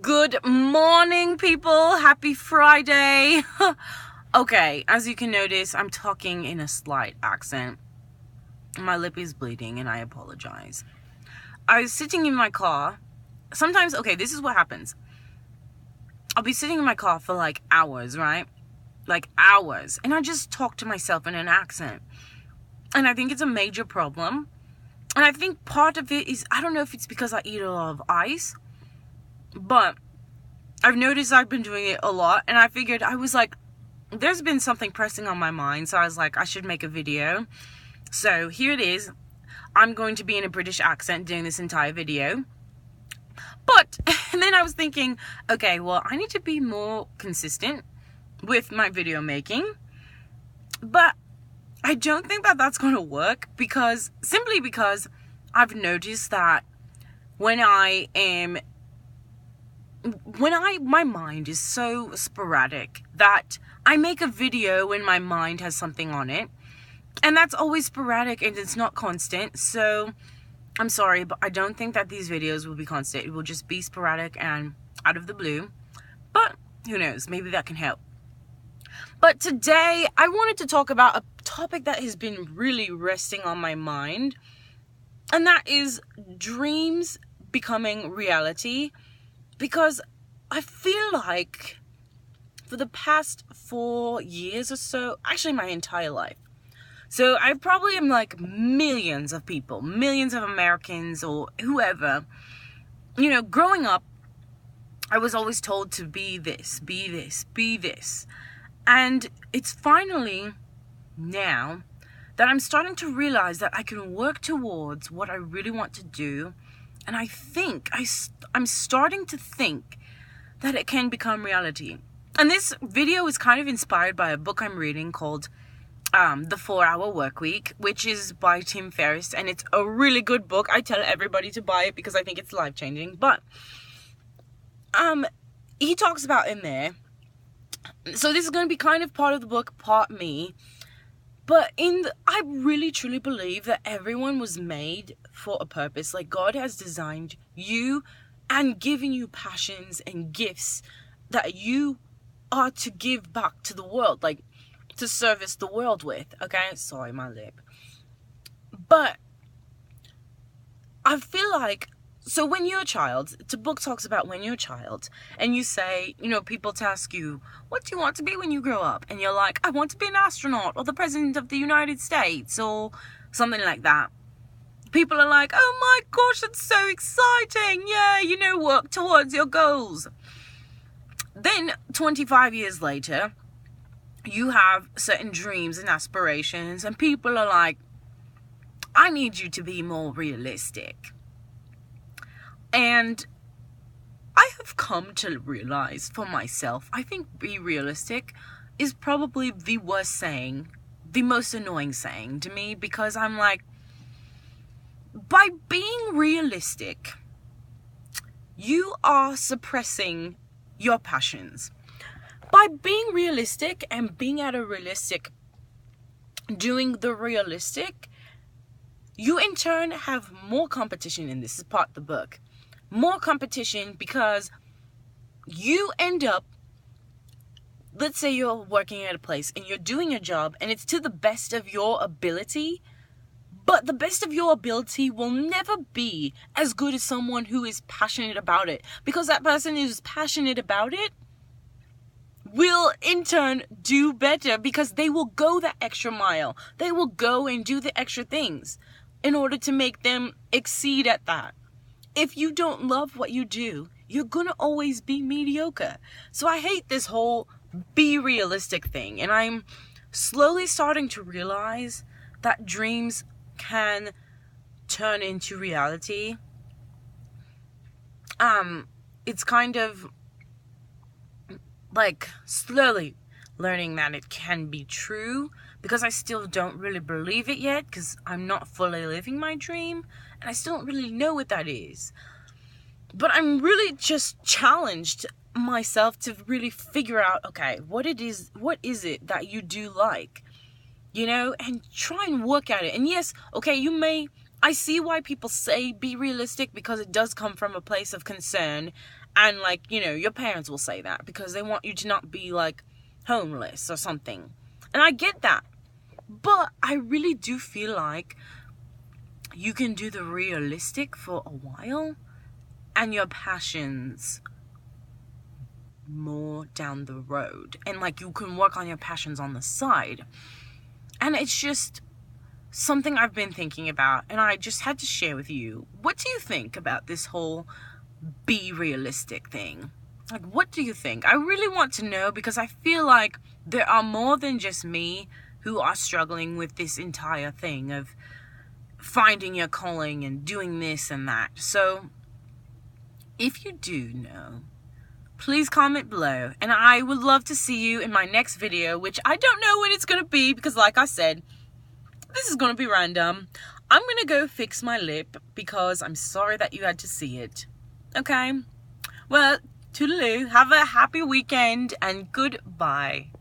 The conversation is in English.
Good morning, people. Happy Friday. Okay, as you can notice, I'm talking in a slight accent. My lip is bleeding and I apologize. I was sitting in my car. Sometimes, okay, this is what happens. I'll be sitting in my car for like hours, right? Like hours. And I just talk to myself in an accent. And I think it's a major problem. And I think part of it is, I don't know if it's because I eat a lot of ice, but I've noticed I've been doing it a lot, and I figured I was like, there's been something pressing on my mind, so I was like, I should make a video. So here it is. I'm going to be in a British accent doing this entire video. But, and then I was thinking, okay, well, I need to be more consistent with my video making. But I don't think that that's going to work simply because I've noticed that my mind is so sporadic that I make a video when my mind has something on it, and that's always sporadic and it's not constant. So I'm sorry, but I don't think that these videos will be constant. It will just be sporadic and out of the blue, but who knows, maybe that can help. But today I wanted to talk about a topic that has been really resting on my mind, and that is dreams becoming reality. Because I feel like for the past 4 years or so, actually my entire life, so I probably am like millions of people, millions of Americans or whoever, growing up, I was always told to be this, be this, be this. And it's finally now that I'm starting to realize that I can work towards what I really want to do. And I think I'm starting to think that it can become reality. And this video is kind of inspired by a book I'm reading called The 4-Hour Workweek, which is by Tim Ferriss. And it's a really good book. I tell everybody to buy it because I think it's life-changing. But he talks about in there. So this is going to be kind of part of the book, part me. But I really truly believe that everyone was made for a purpose. Like, God has designed you and given you passions and gifts that you are to give back to the world, like to service the world with. Okay, sorry, my lip. But I feel like, so when you're a child, the book talks about when you're a child and you say, people ask you, what do you want to be when you grow up? And you're like, I want to be an astronaut or the president of the United States or something like that. People are like, oh my gosh, that's so exciting. Yeah, work towards your goals. Then 25 years later, you have certain dreams and aspirations and people are like, I need you to be more realistic. And I have come to realize for myself, I think be realistic is probably the worst saying, the most annoying saying to me, because I'm like, by being realistic, you are suppressing your passions. By being realistic and being at a realistic, doing the realistic, you in turn have more competition, and this is part of the book. More competition because you end up, let's say you're working at a place and you're doing your job and it's to the best of your ability, but the best of your ability will never be as good as someone who is passionate about it, because that person who's passionate about it will in turn do better because they will go that extra mile. They will go and do the extra things in order to make them exceed at that. If you don't love what you do, you're going to always be mediocre. So I hate this whole be realistic thing. And I'm slowly starting to realize that dreams can turn into reality. It's kind of like slowly learning that it can be true, because I still don't really believe it yet, because I'm not fully living my dream and I still don't really know what that is. But I'm really just challenged myself to really figure out, okay, what is it that you do like, and try and work at it. And yes, okay, you may I see why people say be realistic, because it does come from a place of concern. And like, you know, your parents will say that because they want you to not be like homeless or something. And I get that. But I really do feel like you can do the realistic for a while and your passions more down the road. And like, you can work on your passions on the side. And it's just something I've been thinking about, and I just had to share with you. What do you think about this whole be realistic thing? Like, what do you think? I really want to know, because I feel like there are more than just me who are struggling with this entire thing of finding your calling and doing this and that. So if you do know, please comment below, and I would love to see you in my next video, which I don't know when it's going to be, because like I said, this is going to be random. I'm going to go fix my lip because I'm sorry that you had to see it. Okay? Well, toodaloo. Have a happy weekend and goodbye.